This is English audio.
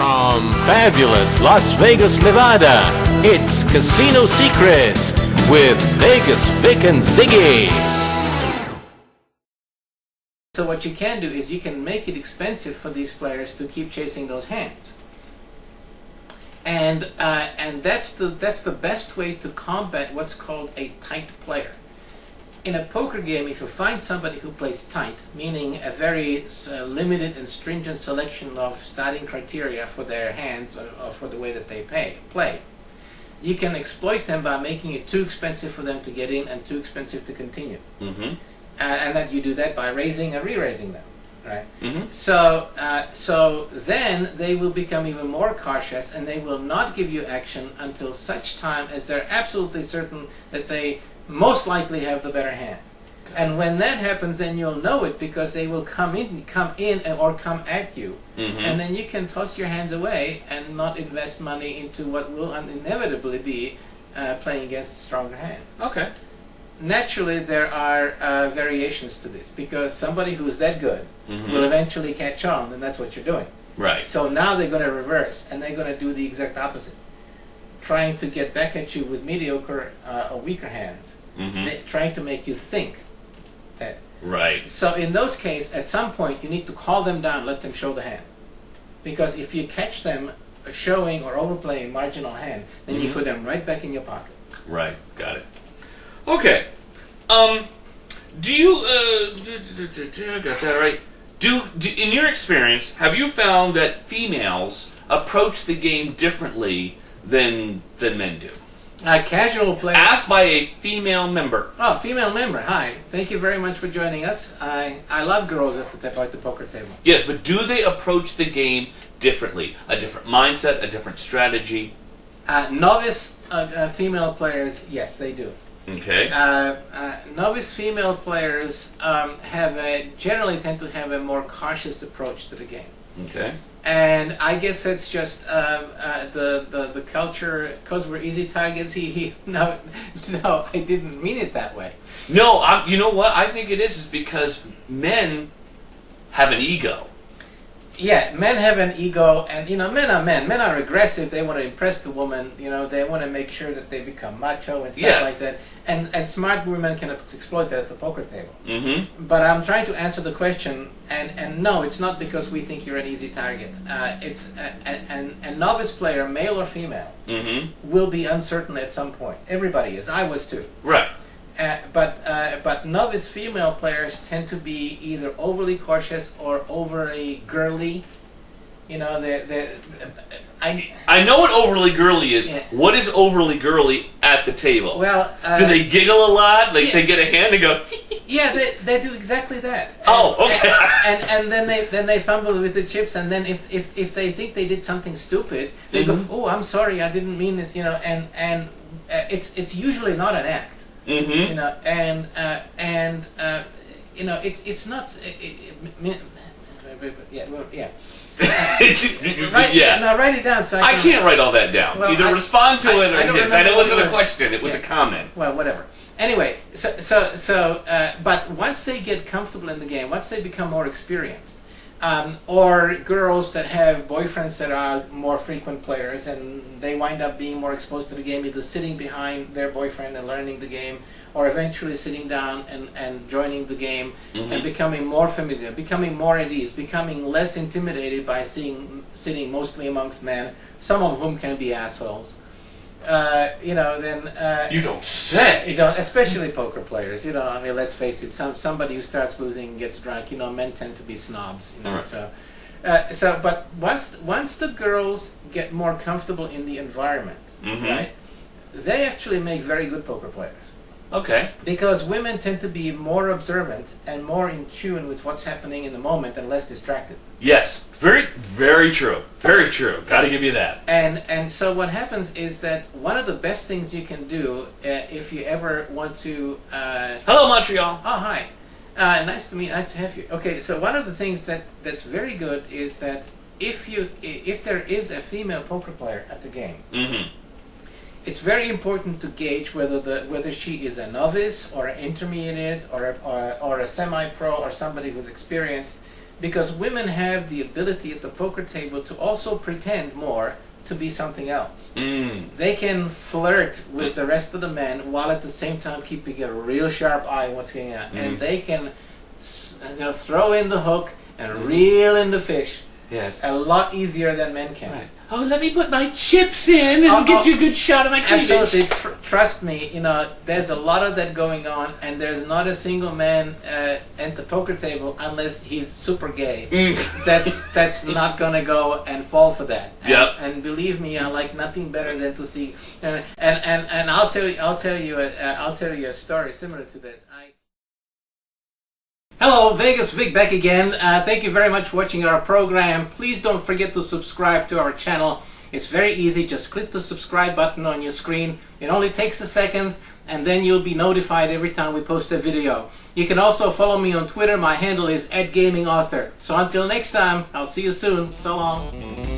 From fabulous Las Vegas, Nevada, it's Casino Secrets with Vegas Vic and Ziggy. So what you can do is you can make it expensive for these players to keep chasing those hands. And that's the best way to combat what's called a tight player. In a poker game, if you find somebody who plays tight, meaning a very limited and stringent selection of starting criteria for their hands or for the way that they play, you can exploit them by making it too expensive for them to get in and too expensive to continue. Mm-hmm. And that you do that by raising and re-raising them, right? Mm-hmm. So then they will become even more cautious, and they will not give you action until such time as they're absolutely certain that they most likely have the better hand. And when that happens, then you'll know it, because they will come in or come at you, and then you can toss your hands away and not invest money into what will inevitably be playing against a stronger hand. Okay. Naturally, there are variations to this, because somebody who's that good will eventually catch on, and that's what you're doing. Right. So now they're going to reverse, and they're going to do the exact opposite, trying to get back at you with mediocre or weaker hands, trying to make you think that. Right. So in those cases, at some point, you need to call them down, let them show the hand, because if you catch them showing or overplaying marginal hand, then you put them right back in your pocket. Right. Got it. Okay. Do you got that right? Do in your experience, have you found that females approach the game differently than men do? Casual players. Asked by a female member. Oh, female member. Hi. Thank you very much for joining us. I love girls at the poker table. Yes, but do they approach the game differently? A different mindset, a different strategy? Novice female players, yes, they do. Okay. Novice female players generally tend to have a more cautious approach to the game. Okay. And I guess that's just the culture, because we're easy targets. No, I didn't mean it that way. No, you know what? I think it is because men have an ego. Yeah, men have an ego, and men are men. Men are aggressive. They want to impress the woman. They want to make sure that they become macho and stuff like that. And smart women can exploit that at the poker table. Mm-hmm. But I'm trying to answer the question, and no, it's not because we think you're an easy target. It's a novice player, male or female, will be uncertain at some point. Everybody is. I was too. Right. But novice female players tend to be either overly cautious or overly girly. I know what overly girly is. Yeah. What is overly girly at the table? Well, do they giggle a lot? Like they get a hand and go? Yeah, they do exactly that. Oh, okay. And then they fumble with the chips, and then if they think they did something stupid, they go, "Oh, I'm sorry, I didn't mean this," and it's usually not an act. Mm-hmm. It's not. Yeah. Yeah. Now write it down. So I can't write all that down. Well, Either respond to it or and it wasn't a question. It was a comment. Well, whatever. Anyway, but once they get comfortable in the game, once they become more experienced, or girls that have boyfriends that are more frequent players, and they wind up being more exposed to the game, either sitting behind their boyfriend and learning the game, or eventually sitting down and joining the game and becoming more familiar, becoming more at ease, becoming less intimidated by sitting mostly amongst men, some of whom can be assholes. Then you don't say. Especially poker players. Let's face it. Somebody who starts losing and gets drunk. Men tend to be snobs. Right. But once the girls get more comfortable in the environment, right, they actually make very good poker players. Okay. Because women tend to be more observant and more in tune with what's happening in the moment and less distracted. Yes. Very, very true. Very true. Got to give you that. And so what happens is that one of the best things you can do if you ever want to... Hello, Montreal. Oh, hi. Nice to have you. Okay, so one of the things that's very good is that if there is a female poker player at the game, it's very important to gauge whether she is a novice or an intermediate or a semi-pro or somebody who's experienced, because women have the ability at the poker table to also pretend more to be something else. They can flirt with the rest of the men while at the same time keeping a real sharp eye on what's going on. And they can throw in the hook and reel in the fish. Yes. A lot easier than men can. Right. Oh, let me put my chips in and get you a good shot of my cleavage. Absolutely. Trust me, there's a lot of that going on, and there's not a single man at the poker table unless he's super gay. That's not gonna go and fall for that. Yep. And believe me, I like nothing better than to see. And I'll tell you a story similar to this. Hello, Vegas Vic back again. Thank you very much for watching our program. Please don't forget to subscribe to our channel. It's very easy. Just click the subscribe button on your screen. It only takes a second, and then you'll be notified every time we post a video. You can also follow me on Twitter. My handle is @GamingAuthor. So until next time, I'll see you soon. So long.